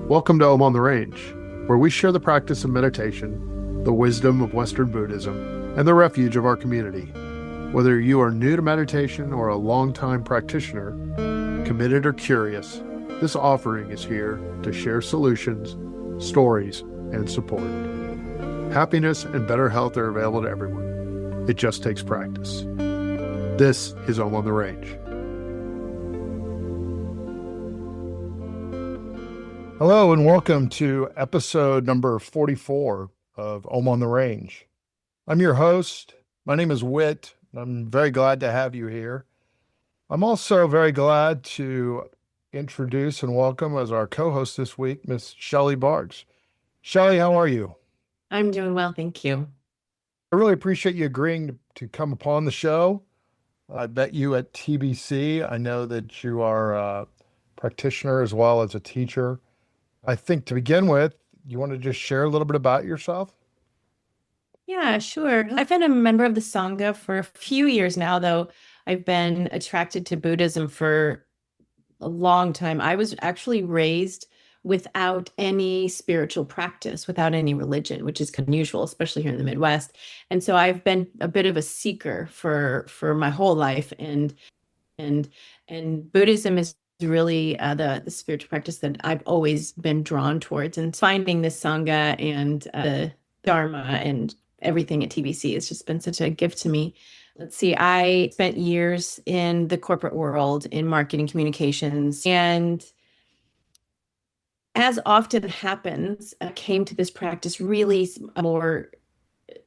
Welcome to Om on the Range, where we share the practice of meditation, the wisdom of Western Buddhism, and the refuge of our community. Whether you are new to meditation or a longtime practitioner, committed or curious, this offering is here to share solutions, stories, and support. Happiness and better health are available to everyone. It just takes practice. This is Om on the Range. Hello and welcome to episode number 44 of Om on the Range. I'm your host. My name is Whit. I'm very glad to have you here. I'm also very glad to introduce and welcome as our co-host this week, Miss Shelley Barks. Shelley, how are you? I'm doing well, thank you. I really appreciate you agreeing to come upon the show. I met you at TBC. I know that you are a practitioner as well as a teacher. I think to begin with, you want to just share a little bit about yourself? Yeah, sure. I've been a member of the Sangha for a few years now, though I've been attracted to Buddhism for a long time. I was actually raised without any spiritual practice, without any religion, which is unusual, especially here in the Midwest. And so I've been a bit of a seeker for my whole life, and Buddhism is really the spiritual practice that I've always been drawn towards. And finding this Sangha and the Dharma and everything at TBC has just been such a gift to me. Let's see, I spent years in the corporate world in marketing communications, and as often happens, I came to this practice really more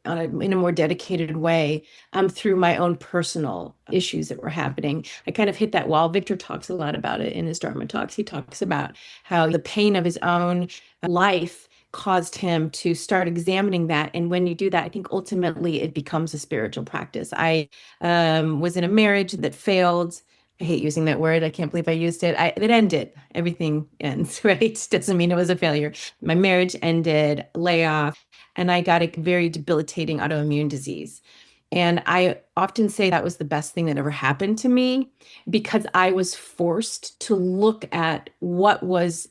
in a more dedicated way through my own personal issues that were happening. I kind of hit that wall. Victor talks a lot about it in his Dharma talks. He talks about how the pain of his own life caused him to start examining that. And when you do that, I think ultimately it becomes a spiritual practice. I was in a marriage that failed. I hate using that word. I can't believe I used it. It ended. Everything ends, right? Doesn't mean it was a failure. My marriage ended, layoff, and I got a very debilitating autoimmune disease. And I often say that was the best thing that ever happened to me, because I was forced to look at what was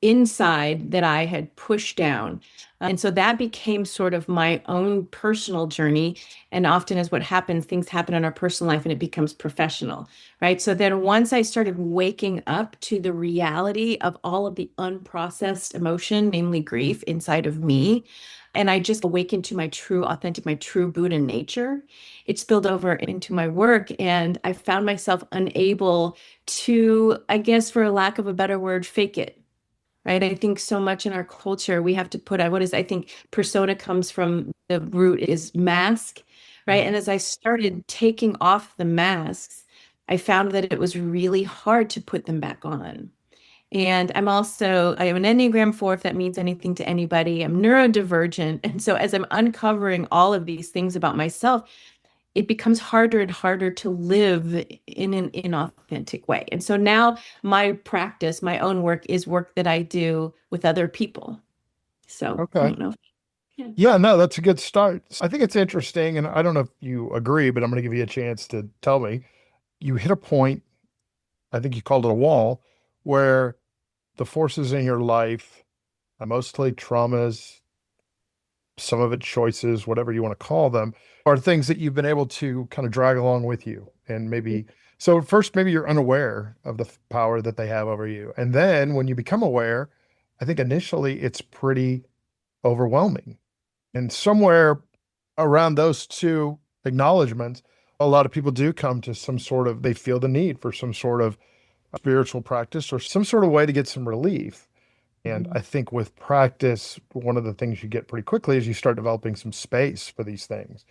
inside that I had pushed down. And so that became sort of my own personal journey. And often, as what happens, things happen in our personal life and it becomes professional, right? So then once I started waking up to the reality of all of the unprocessed emotion, namely grief inside of me, and I just awakened to my true, authentic, my true Buddha nature, it spilled over into my work. And I found myself unable to, I guess, for a lack of a better word, fake it. Right. I think so much in our culture, we have to put out I think persona comes from the root is mask. Right. And as I started taking off the masks, I found that it was really hard to put them back on. And I am an Enneagram 4, if that means anything to anybody. I'm neurodivergent. And so as I'm uncovering all of these things about myself, it becomes harder and harder to live in an inauthentic way. And so now my practice, my own work, is work that I do with other people. So Okay. I don't know. Yeah, no, that's a good start. I think it's interesting, and I don't know if you agree, but I'm going to give you a chance to tell me. You hit a point, I think you called it a wall, where the forces in your life, mostly traumas, some of it choices, whatever you want to call them, are things that you've been able to kind of drag along with you. And maybe, so first, maybe you're unaware of the power that they have over you. And then when you become aware, I think initially it's pretty overwhelming. And somewhere around those two acknowledgments, a lot of people do come to they feel the need for some sort of spiritual practice or some sort of way to get some relief. And I think with practice, one of the things you get pretty quickly is you start developing some space for these things.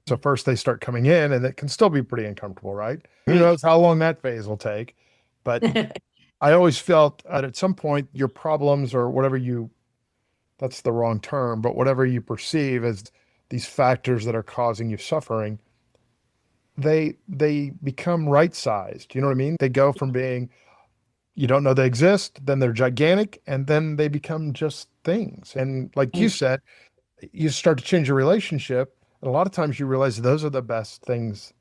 So first they start coming in, and it can still be pretty uncomfortable, right? Who knows how long that phase will take. But I always felt that at some point your problems or that's the wrong term, but whatever you perceive as these factors that are causing you suffering, they become right-sized. You know what I mean? They go from being, you don't know they exist, then they're gigantic, and then they become just things. And like you said, you start to change your relationship, and a lot of times you realize those are the best things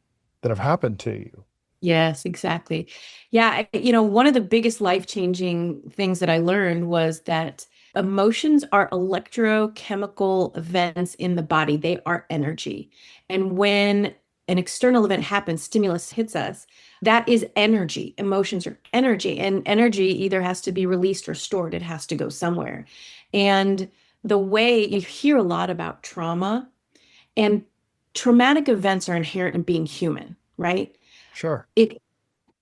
that have happened to you. Yes, exactly. Yeah, one of the biggest life-changing things that I learned was that emotions are electrochemical events in the body. They are energy. And when an external event happens, stimulus hits us, that is energy. Emotions are energy, and energy either has to be released or stored. It has to go somewhere. And the way you hear a lot about trauma, and traumatic events are inherent in being human, right? Sure. It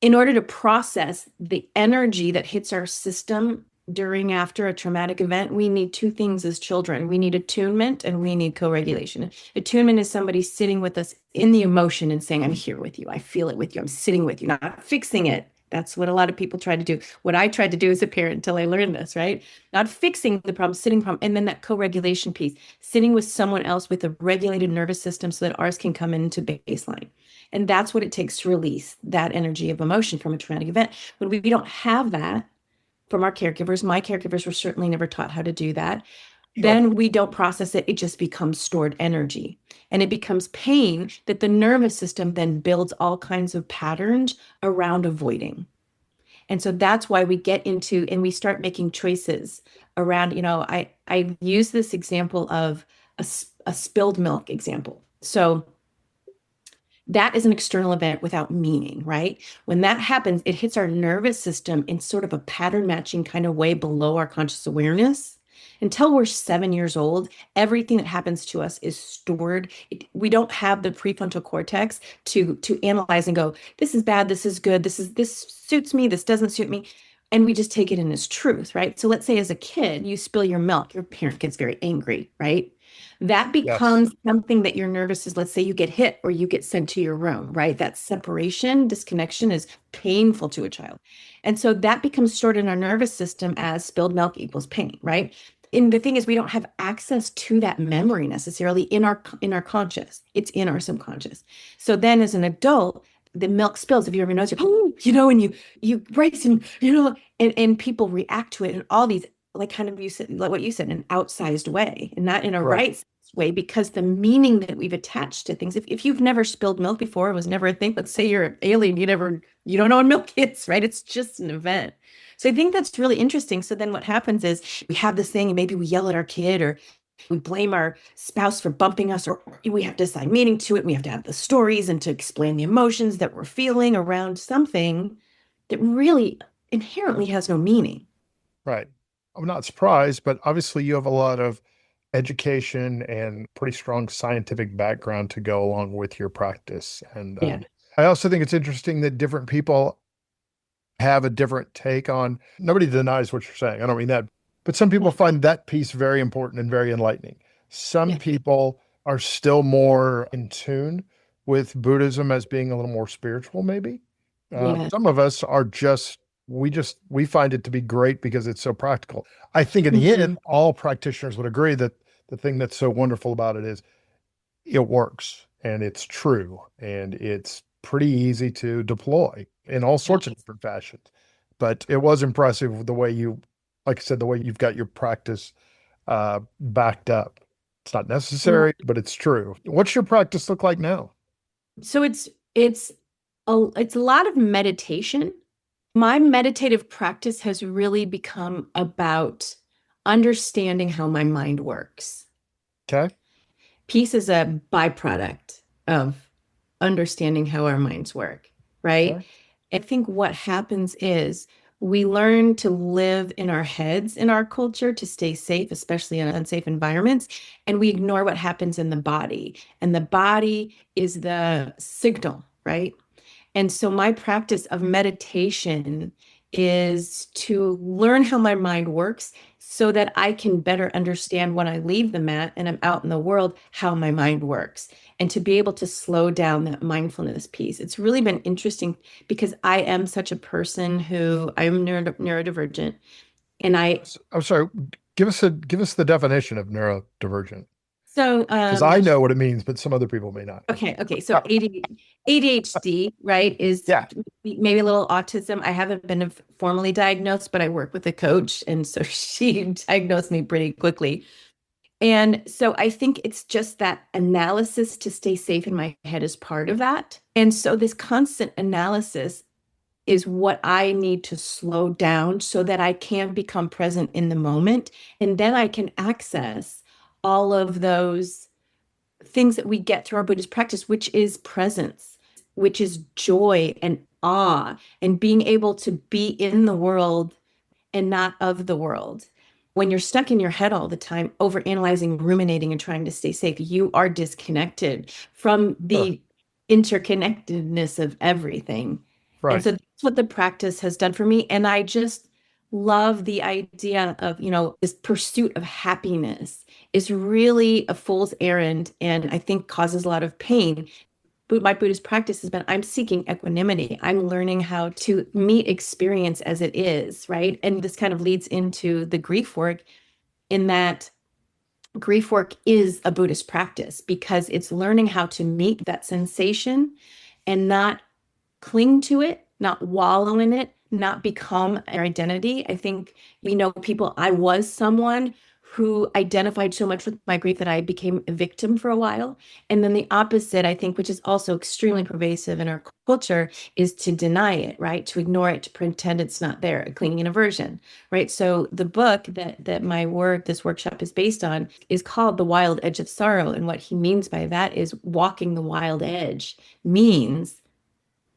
In order to process the energy that hits our system during after a traumatic event, we need two things as children. We need attunement and we need co-regulation. Attunement is somebody sitting with us in the emotion and saying, I'm here with you. I feel it with you. I'm sitting with you, not fixing it. That's what a lot of people try to do. What I tried to do as a parent until I learned this, right? Not fixing the problem, sitting problem. And then that co-regulation piece, sitting with someone else with a regulated nervous system so that ours can come into baseline. And that's what it takes to release that energy of emotion from a traumatic event. When we don't have that from our caregivers, my caregivers were certainly never taught how to do that. Sure. Then we don't process it. It just becomes stored energy. And it becomes pain that the nervous system then builds all kinds of patterns around avoiding. And so that's why we get into and we start making choices around, I use this example of a spilled milk example. So that is an external event without meaning, right? When that happens, it hits our nervous system in sort of a pattern matching kind of way below our conscious awareness. Until we're 7 years old, everything that happens to us is stored. We don't have the prefrontal cortex to analyze and go, this is bad, this is good, this suits me, this doesn't suit me. And we just take it in as truth, right? So let's say as a kid, you spill your milk, your parent gets very angry, right? That Yes. becomes something that your nervous is, let's say you get hit or you get sent to your room, right? That separation, disconnection is painful to a child. And so that becomes stored in our nervous system as spilled milk equals pain, right? And the thing is, we don't have access to that memory necessarily in our conscious. It's in our subconscious. So then as an adult, the milk spills. If you ever notice, and you race and people react to it in all these like kind of you said, like what you said, in an outsized way and not in a Right. right way because the meaning that we've attached to things. If you've never spilled milk before, it was never a thing. Let's say you're an alien, you don't know what milk is, right? It's just an event. So I think that's really interesting. So then what happens is we have this thing and maybe we yell at our kid or we blame our spouse for bumping us, or we have to assign meaning to it. We have to have the stories and to explain the emotions that we're feeling around something that really inherently has no meaning. Right. I'm not surprised, but obviously you have a lot of education and pretty strong scientific background to go along with your practice. And Yeah. I also think it's interesting that different people have a different take on, nobody denies what you're saying. I don't mean that, but some people find that piece very important and very enlightening. Some Yeah. people are still more in tune with Buddhism as being a little more spiritual, maybe. Yeah. Some of us are we find it to be great because it's so practical. I think in the end, Mhm. all practitioners would agree that the thing that's so wonderful about it is it works and it's true and it's pretty easy to deploy in all Yeah. sorts of different fashions. But it was impressive the way like I said, the way you've got your practice backed up. It's not Well, necessary, but it's true. What's your practice look like now? so it's a lot of meditation. My meditative practice has really become about understanding how my mind works. Okay. Peace is a byproduct of understanding how our minds work, right? Okay. I think what happens is we learn to live in our heads in our culture to stay safe, especially in unsafe environments, and we ignore what happens in the body. And the body is the signal, right? And so my practice of meditation is to learn how my mind works so that I can better understand when I leave the mat and I'm out in the world how my mind works and to be able to slow down that mindfulness piece. It's really been interesting because I am such a person who I'm neurodivergent and I'm sorry. Give us the definition of neurodivergent so because I know what it means, but some other people may not. okay, so ADHD, right, is Yeah. maybe a little autism. I haven't been formally diagnosed, but I work with a coach, and so she diagnosed me pretty quickly. And so I think it's just that analysis to stay safe in my head is part of that. And so this constant analysis is what I need to slow down so that I can become present in the moment. And then I can access all of those things that we get through our Buddhist practice, which is presence, which is joy and awe, and being able to be in the world and not of the world. When you're stuck in your head all the time, overanalyzing, ruminating, and trying to stay safe, you are disconnected from Sure. the interconnectedness of everything. And Right. so that's what the practice has done for me. And I just love the idea of, this pursuit of happiness is really a fool's errand and I think causes a lot of pain. But my Buddhist practice has been I'm seeking equanimity. I'm learning how to meet experience as it is, right? And this kind of leads into the grief work in that grief work is a Buddhist practice because it's learning how to meet that sensation and not cling to it, not wallow in it, not become our identity. I think we know people, I was someone who identified so much with my grief that I became a victim for a while. And then the opposite, I think, which is also extremely pervasive in our culture, is to deny it, right? To ignore it, to pretend it's not there, clinging and aversion, right? So the book that my work, this workshop is based on, is called The Wild Edge of Sorrow. And what he means by that is walking the wild edge means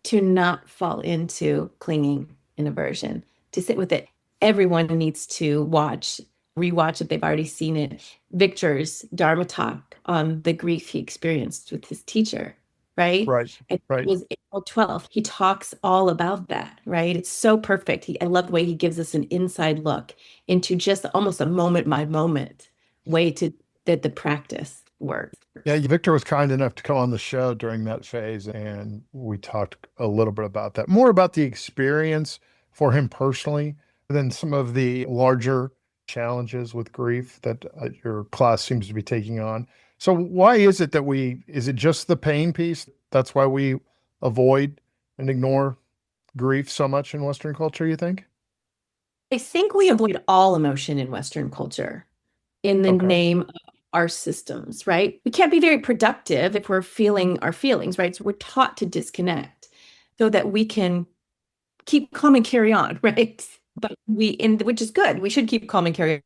to not fall into clinging and aversion, to sit with it. Everyone needs to rewatch if they've already seen it. Victor's Dharma talk on the grief he experienced with his teacher, right? Right. And it Right. was April 12th. He talks all about that, right? It's so perfect. I love the way he gives us an inside look into just almost a moment by moment way to that the practice works. Yeah, Victor was kind enough to come on the show during that phase, and we talked a little bit about that, more about the experience for him personally than some of the larger challenges with grief that your class seems to be taking on. So, why is it that is it just the pain piece? That's why we avoid and ignore grief so much in Western culture, you think? I think we avoid all emotion in Western culture in the Okay, name of our systems, right? We can't be very productive if we're feeling our feelings, right? So we're taught to disconnect so that we can keep calm and carry on, right? But which is good. We should keep calm and carry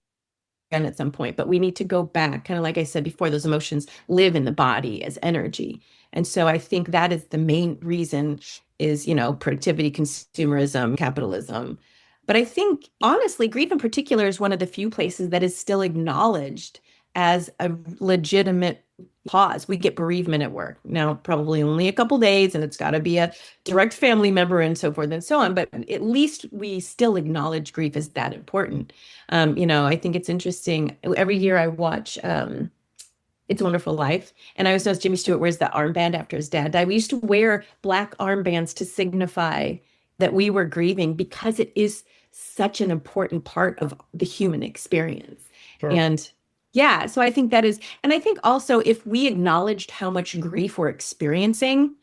on at some point, but we need to go back, kind of like I said before, those emotions live in the body as energy. And so I think that is the main reason is, productivity, consumerism, capitalism. But I think honestly, grief in particular is one of the few places that is still acknowledged as a legitimate pause. We get bereavement at work. Now, probably only a couple days, and it's got to be a direct family member and so forth and so on. But at least we still acknowledge grief as that important. I think it's interesting. Every year I watch It's a Wonderful Life, and I always notice Jimmy Stewart wears that armband after his dad died. We used to wear black armbands to signify that we were grieving because it is such an important part of the human experience. sure. And yeah, so I think that is, and I think also if we acknowledged how much grief we're experiencing,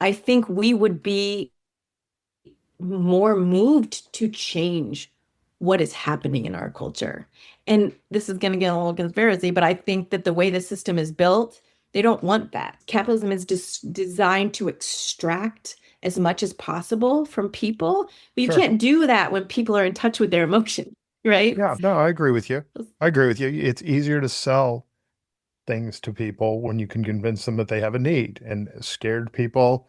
I think we would be more moved to change what is happening in our culture. And this is going to get a little conspiracy, but I think that the way the system is built, they don't want that. Capitalism is just designed to extract as much as possible from people, but you Sure. can't do that when people are in touch with their emotions, right? Yeah, no, I agree with you. I agree with you. It's easier to sell things to people when you can convince them that they have a need. And scared people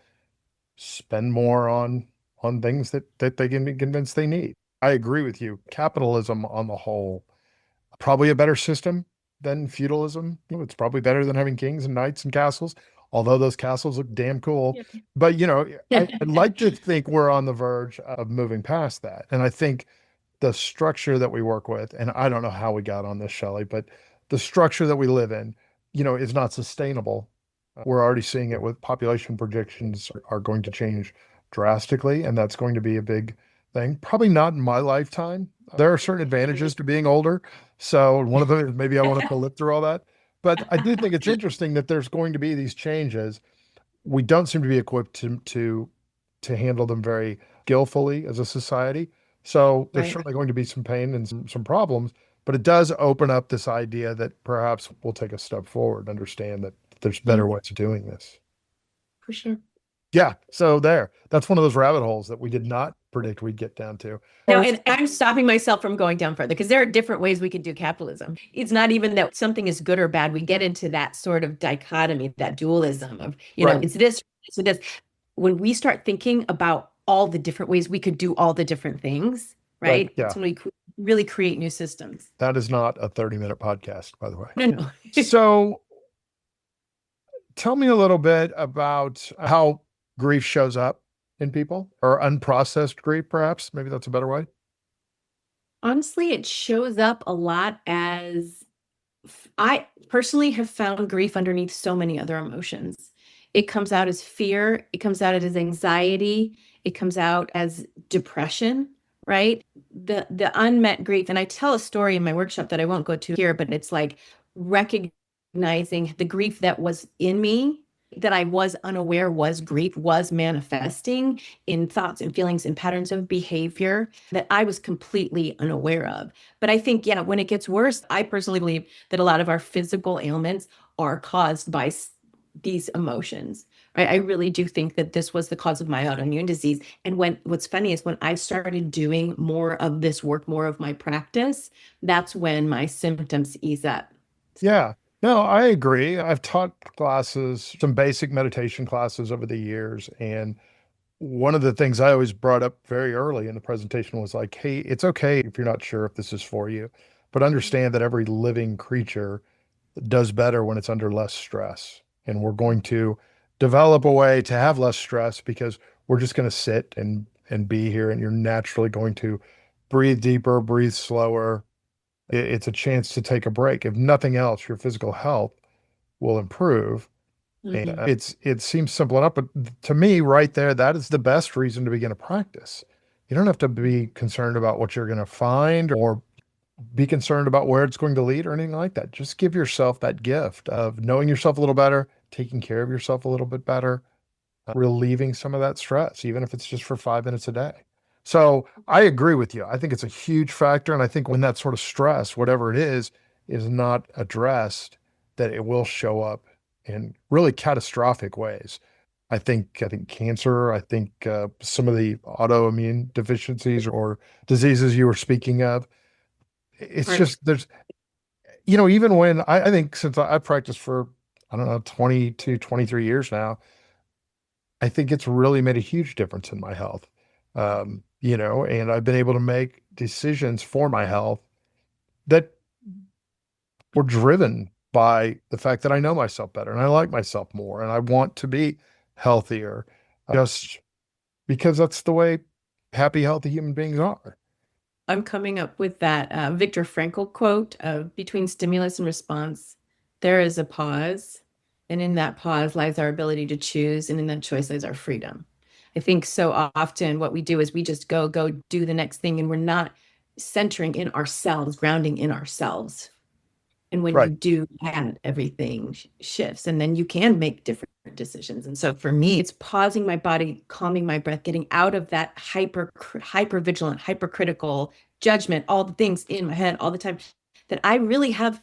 spend more on things that they can be convinced they need. I agree with you. Capitalism on the whole, probably a better system than feudalism. It's probably better than having kings and knights and castles, although those castles look damn cool. But I'd like to think we're on the verge of moving past that. And I think the structure that we work with, and I don't know how we got on this, Shelley, but the structure that we live in, is not sustainable. We're already seeing it with population projections are going to change drastically, and that's going to be a big thing. Probably not in my lifetime. There are certain advantages to being older. So one of them is maybe I won't have to live through all that. But I do think it's interesting that there's going to be these changes. We don't seem to be equipped to handle them very skillfully as a society. So there's Right. certainly going to be some pain and some problems. but it does open up this idea that perhaps we'll take a step forward, understand that there's Yeah, better ways of doing this. for sure. Yeah. So there, that's one of those rabbit holes that we did not predict we'd get down to. No, and I'm stopping myself from going down further because there are different ways we could do capitalism. It's not even that something is good or bad. We get into that sort of dichotomy, that dualism of, Right. it's this. When we start thinking about all the different ways we could do all the different things, Right. right? Yeah. That's when we really create new systems. That is not a 30-minute podcast, by the way. No, no. So tell me a little bit about how grief shows up in people, or unprocessed grief, perhaps. Maybe that's a better way. Honestly, it shows up a lot as I personally have found grief underneath so many other emotions. It comes out as fear, it comes out as anxiety, it comes out as depression, right? The unmet grief. And I tell a story in my workshop that I won't go to here, but it's like recognizing the grief that was in me that I was unaware was grief, was manifesting in thoughts and feelings and patterns of behavior that I was completely unaware of. But I think, yeah, when it gets worse, I personally believe that a lot of our physical ailments are caused by these emotions. Right? I really do think that this was the cause of my autoimmune disease. And what's funny is when I started doing more of this work, more of my practice, that's when my symptoms ease up. Yeah. No, I agree. I've taught classes, some basic meditation classes over the years. And one of the things I always brought up very early in the presentation was like, hey, it's okay if you're not sure if this is for you, but understand that every living creature does better when it's under less stress. And we're going to develop a way to have less stress because we're just going to sit and be here, and you're naturally going to breathe deeper, breathe slower. It's a chance to take a break. If nothing else, your physical health will improve. And Mhm. it seems simple enough, but to me, right there, that is the best reason to begin a practice. You don't have to be concerned about what you're going to find or be concerned about where it's going to lead or anything like that. Just give yourself that gift of knowing yourself a little better, taking care of yourself a little bit better, relieving some of that stress, even if it's just for 5 minutes a day. So I agree with you. I think it's a huge factor. And I think when that sort of stress, whatever it is not addressed, that it will show up in really catastrophic ways. I think cancer, I think some of the autoimmune deficiencies or diseases you were speaking of, it's Right. just there's, even when I think since I've practiced for, I don't know, 22, 23 years now, I think it's really made a huge difference in my health. And I've been able to make decisions for my health that were driven by the fact that I know myself better and I like myself more and I want to be healthier just because that's the way happy, healthy human beings are. I'm coming up with that Viktor Frankl quote of between stimulus and response, there is a pause. And in that pause lies our ability to choose. And in that choice lies our freedom. I think so often what we do is we just go do the next thing, and we're not centering in ourselves, grounding in ourselves. And when you Right, do that, everything shifts, and then you can make different decisions. And so for me, it's pausing my body, calming my breath, getting out of that hyper vigilant, hypercritical judgment, all the things in my head all the time that I really have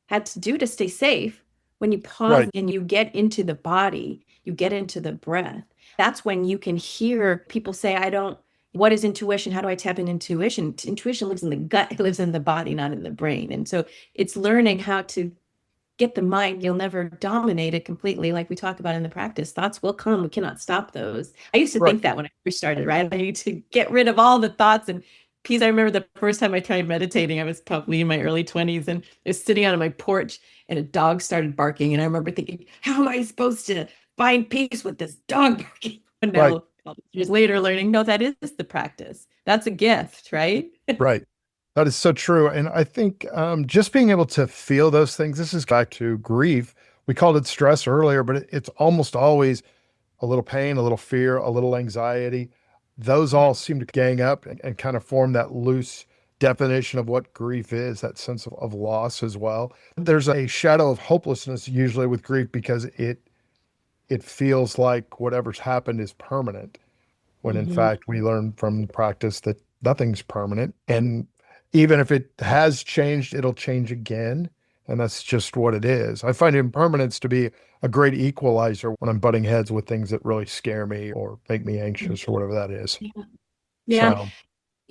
had to do to stay safe. When you pause right, and you get into the body, you get into the breath. That's when you can hear people say, I don't, what is intuition? How do I tap in intuition? Intuition lives in the gut, it lives in the body, not in the brain. And so it's learning how to get the mind. You'll never dominate it completely, like we talk about in the practice. Thoughts will come. We cannot stop those. I used to right, think that when I first started, right? I need to get rid of all the thoughts and peace. I remember the first time I tried meditating, I was probably in my early 20s, and I was sitting out on my porch and a dog started barking. And I remember thinking, how am I supposed to find peace with this dog barking? And right, now, all these years later, learning, no, that is the practice. That's a gift, right? right. That is so true. And I think just being able to feel those things, this is back to grief. We called it stress earlier, but it's almost always a little pain, a little fear, a little anxiety. Those all seem to gang up and kind of form that loose definition of what grief is, that sense of loss as well. There's a shadow of hopelessness usually with grief because it feels like whatever's happened is permanent, when in Mhm. fact we learn from practice that nothing's permanent. And even if it has changed, it'll change again. And that's just what it is. I find impermanence to be a great equalizer when I'm butting heads with things that really scare me or make me anxious or whatever that is. Yeah. Yeah, So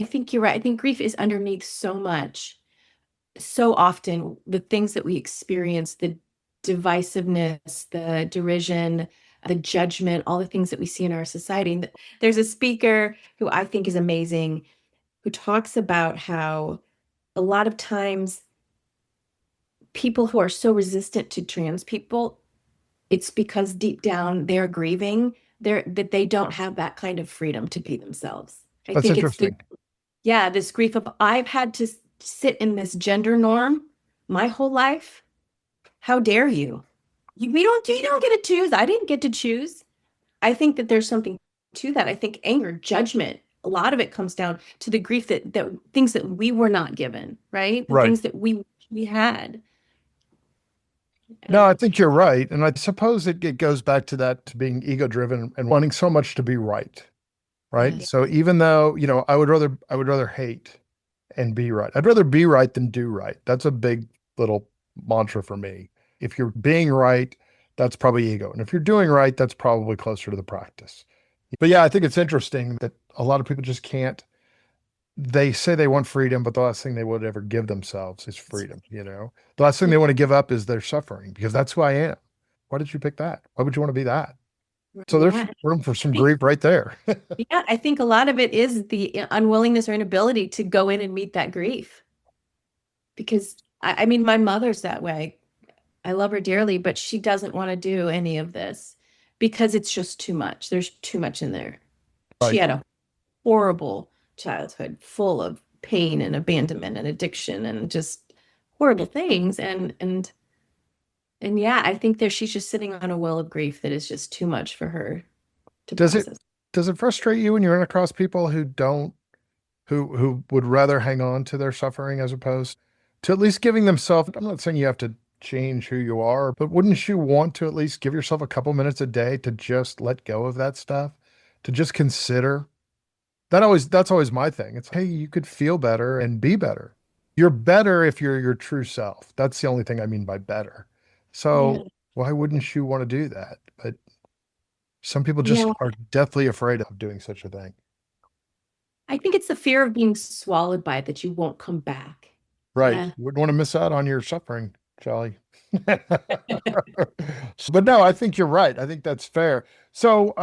I think you're right. I think grief is underneath so much. So often, the things that we experience, the divisiveness, the derision, the judgment, all the things that we see in our society. And there's a speaker who I think is amazing who talks about how a lot of times people who are so resistant to trans people, it's because deep down they're grieving that they don't have that kind of freedom to be themselves. I that's think it's interesting. yeah, this grief of I've had to sit in this gender norm my whole life. How dare you? You don't get to choose. I didn't get to choose. I think that there's something to that. I think anger, judgment, a lot of it comes down to the grief that things that we were not given, right? The Right. things that we had. No, And I think you're right. And I suppose it goes back to that, to being ego driven and wanting so much to be right. Right. yes, So even though, I would rather hate and be right. I'd rather be right than do right. That's a big little mantra for me. If you're being right, that's probably ego. And if you're doing right, that's probably closer to the practice. But yeah, I think it's interesting that a lot of people just can't. They say they want freedom, but the last thing they would ever give themselves is freedom. The last thing they want to give up is their suffering because that's who I am. Why did you pick that? Why would you want to be that? So there's yeah. room for I some think grief right there. yeah, I think a lot of it is the unwillingness or inability to go in and meet that grief. Because I mean, my mother's that way. I love her dearly, but she doesn't want to do any of this because it's just too much. There's too much in there. She Right. had a horrible childhood full of pain and abandonment and addiction and just horrible things. And yeah, I think there she's just sitting on a well of grief that is just too much for her to Does it process. does it frustrate you when you run across people who don't who would rather hang on to their suffering as opposed to at least giving themselves, I'm not saying you have to change who you are, but wouldn't you want to at least give yourself a couple minutes a day to just let go of that stuff, to just consider? That's always my thing. It's, hey, you could feel better and be better. You're better if you're your true self. That's the only thing I mean by better. Yeah. So why wouldn't you want to do that? But some people just Yeah. are deathly afraid of doing such a thing. I think it's the fear of being swallowed by it that you won't come back. Right. Yeah. Wouldn't want to miss out on your suffering, Charlie. But no, I think you're right. I think that's fair. So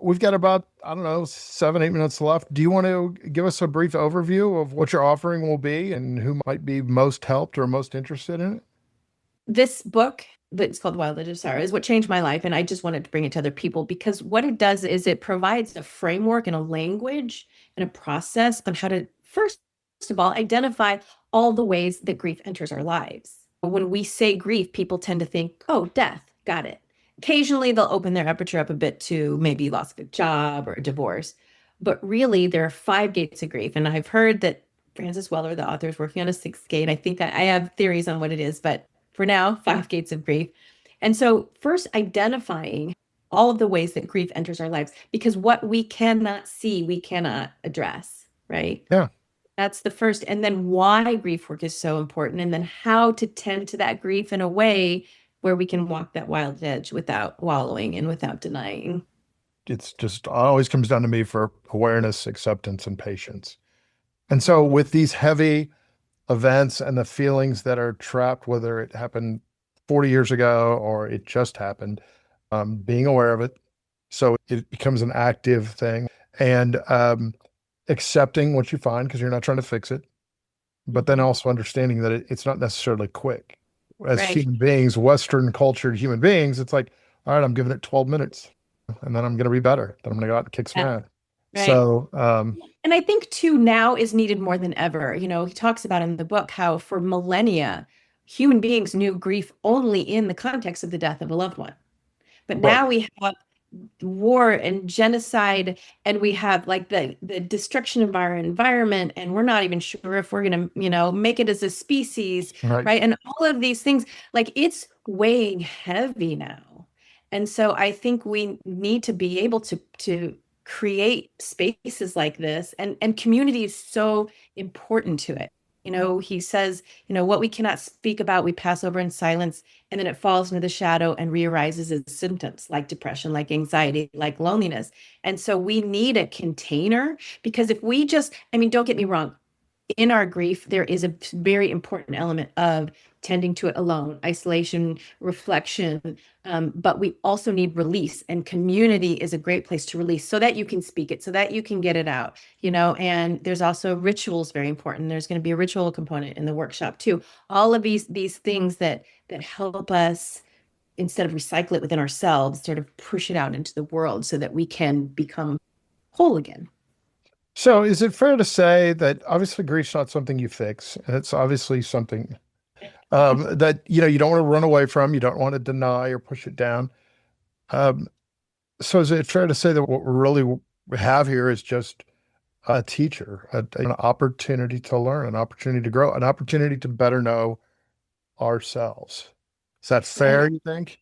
we've got about, I don't know, 7, 8 minutes left. Do you want to give us a brief overview of what your offering will be and who might be most helped or most interested in it? This book that's called Wild Edge of Sorrow is what changed my life. And I just wanted to bring it to other people because what it does is it provides a framework and a language and a process on how to, first of all, identify all the ways that grief enters our lives. When we say grief, people tend to think, oh, death, got it. Occasionally, they'll open their aperture up a bit to maybe loss of a job or a divorce. But really, there are five gates of grief. And I've heard that Francis Weller, the author, is working on a sixth gate. I think that I have theories on what it is, but for now, five gates of grief. And so, first, identifying all of the ways that grief enters our lives, because what we cannot see, we cannot address, right? Yeah, That's the first. And then why grief work is so important. And then how to tend to that grief in a way where we can walk that wild edge without wallowing and without denying. it's just always comes down to me for awareness, acceptance, and patience. And so with these heavy events and the feelings that are trapped, whether it happened 40 years ago or it just happened, being aware of it. So it becomes an active thing and accepting what you find because you're not trying to fix it, but then Mhm. also understanding that it's not necessarily quick. As Right. human beings, Western cultured human beings, it's like, all right, I'm giving it 12 minutes and then I'm going to be better. Then I'm going to go out and kick some Yeah. ass. Right. So, And I think too now is needed more than ever. He talks about in the book how for millennia, human beings knew grief only in the context of the death of a loved one. But right, now we have war and genocide, and we have like the destruction of our environment, and we're not even sure if we're gonna, make it as a species, right. right? And all of these things, like it's weighing heavy now. And so I think we need to be able to create spaces like this, and community is so important to it. He says, what we cannot speak about, we pass over in silence, and then it falls into the shadow and re-arises as symptoms like depression, like anxiety, like loneliness. And so we need a container because if we just, I mean, don't get me wrong, in our grief, there is a very important element of tending to it alone, isolation, reflection. But we also need release, and community is a great place to release so that you can speak it, so that you can get it out, and there's also rituals very important. There's going to be a ritual component in the workshop too. All of these things that help us instead of recycle it within ourselves, sort of push it out into the world so that we can become whole again. So is it fair to say that obviously grief's not something you fix, and it's obviously something that you don't want to run away from, you don't want to deny or push it down. Um, so is it fair to say that what we really have here is just a teacher, an opportunity to learn, an opportunity to grow, an opportunity to better know ourselves? Is that Yeah. fair, you think?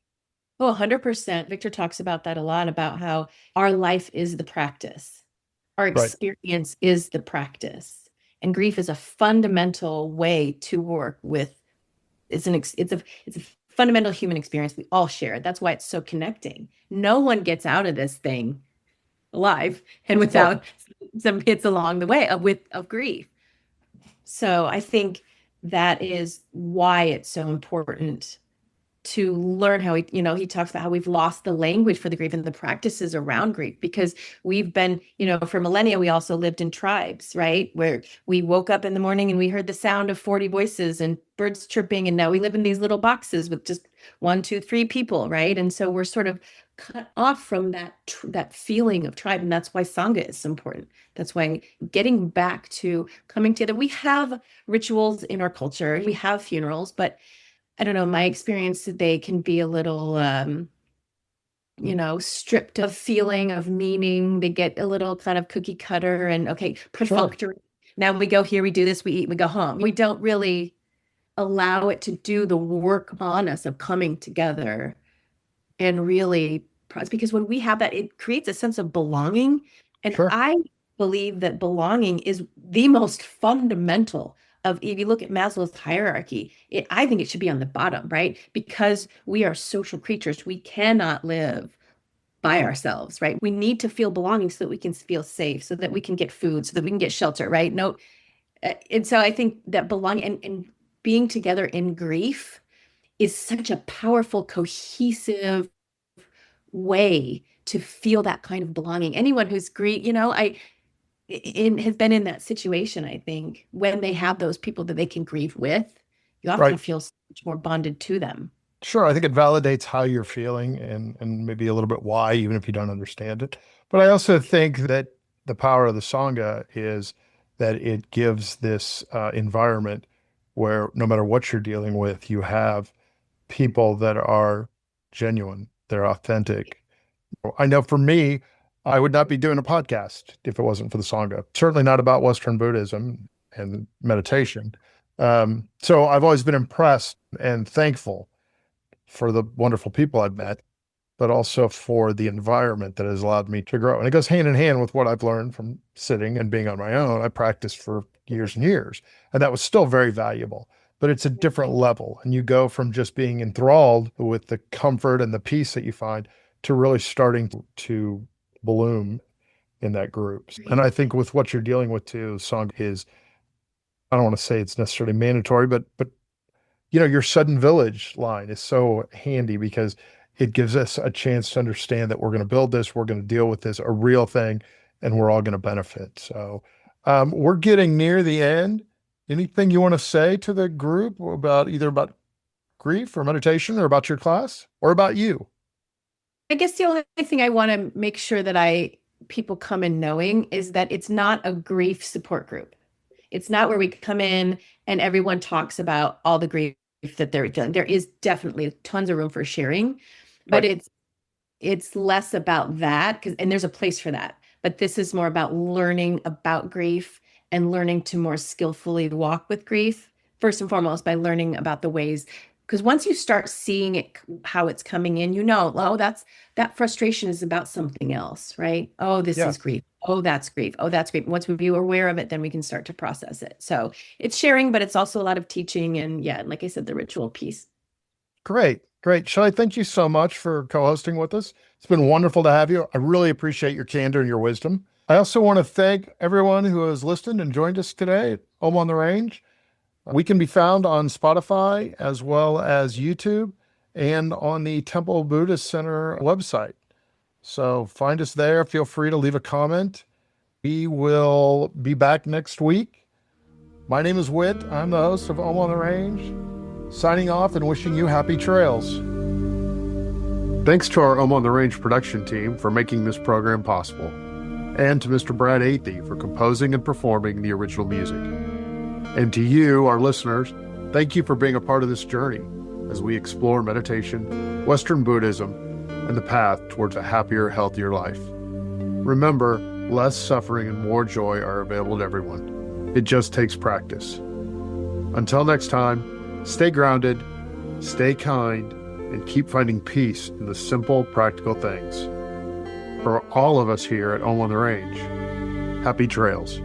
Oh, 100%. Victor talks about that a lot, about how our life is the practice. Our Right. experience is the practice. And grief is a fundamental way to work with. It's a fundamental human experience we all share. That's why it's so connecting. No one gets out of this thing alive and No, without some hits along the way of grief. So I think that is why it's so important to learn how he talks about how we've lost the language for the grief and the practices around grief because we've been, for millennia, we also lived in tribes, right? Where we woke up in the morning and we heard the sound of 40 voices and birds chirping. And now we live in these little boxes with just one, two, three people, right? And so we're sort of cut off from that feeling of tribe. And that's why Sangha is so important. That's why getting back to coming together, we have rituals in our culture, we have funerals, but I don't know, my experience, they can be a little, stripped of feeling, of meaning. They get a little kind of cookie cutter and, okay, sure. perfunctory. Now we go here, we do this, we eat, we go home. We don't really allow it to do the work on us of coming together and really, because when we have that, it creates a sense of belonging. And Sure. I believe that belonging is the most fundamental of, if you look at Maslow's hierarchy, I think it should be on the bottom, right? Because we are social creatures. We cannot live by ourselves, right? We need to feel belonging so that we can feel safe, so that we can get food, so that we can get shelter, right? No, and so I think that belonging and being together in grief is such a powerful, cohesive way to feel that kind of belonging. Anyone who's grieved, has been in that situation, I think, when they have those people that they can grieve with, you often Right. feel so much more bonded to them. Sure. I think it validates how you're feeling and maybe a little bit why, even if you don't understand it. But I also think that the power of the Sangha is that it gives this environment where no matter what you're dealing with, you have people that are genuine, they're authentic. I know for me, I would not be doing a podcast if it wasn't for the Sangha. Certainly not about Western Buddhism and meditation. So I've always been impressed and thankful for the wonderful people I've met, but also for the environment that has allowed me to grow. And it goes hand in hand with what I've learned from sitting and being on my own. I practiced for years and years, and that was still very valuable. But it's a different level. And you go from just being enthralled with the comfort and the peace that you find to really starting to bloom in that group. And I think with what you're dealing with too, Song is, I don't want to say it's necessarily mandatory, but your sudden village line is so handy because it gives us a chance to understand that we're going to build this, we're going to deal with this, a real thing, and we're all going to benefit. So we're getting near the end. Anything you want to say to the group about either about grief or meditation or about your class or about you? I guess the only thing I want to make sure that people come in knowing is that it's not a grief support group. It's not where we come in and everyone talks about all the grief that they're done. There is definitely tons of room for sharing, but Right, it's less about that because and there's a place for that. But this is more about learning about grief and learning to more skillfully walk with grief. First and foremost, by learning about the ways Because once you start seeing it, how it's coming in, oh, that frustration is about something else, right? Oh, this Yeah. is grief. Oh, that's grief. Oh, that's grief. Once we are aware of it, then we can start to process it. So it's sharing, but it's also a lot of teaching. And yeah, like I said, the ritual piece. Great. Great. Shelley, thank you so much for co-hosting with us. It's been wonderful to have you. I really appreciate your candor and your wisdom. I also want to thank everyone who has listened and joined us today at Home on the Range. We can be found on Spotify as well as YouTube and on the Temple Buddhist Center website. So find us there. Feel free to leave a comment. We will be back next week. My name is Whit. I'm the host of Home on the Range, signing off and wishing you happy trails. Thanks to our Home on the Range production team for making this program possible, and to Mr. Brad Athey for composing and performing the original music. And to you, our listeners, thank you for being a part of this journey as we explore meditation, Western Buddhism, and the path towards a happier, healthier life. Remember, less suffering and more joy are available to everyone. It just takes practice. Until next time, stay grounded, stay kind, and keep finding peace in the simple, practical things. For all of us here at Home on the Range, happy trails.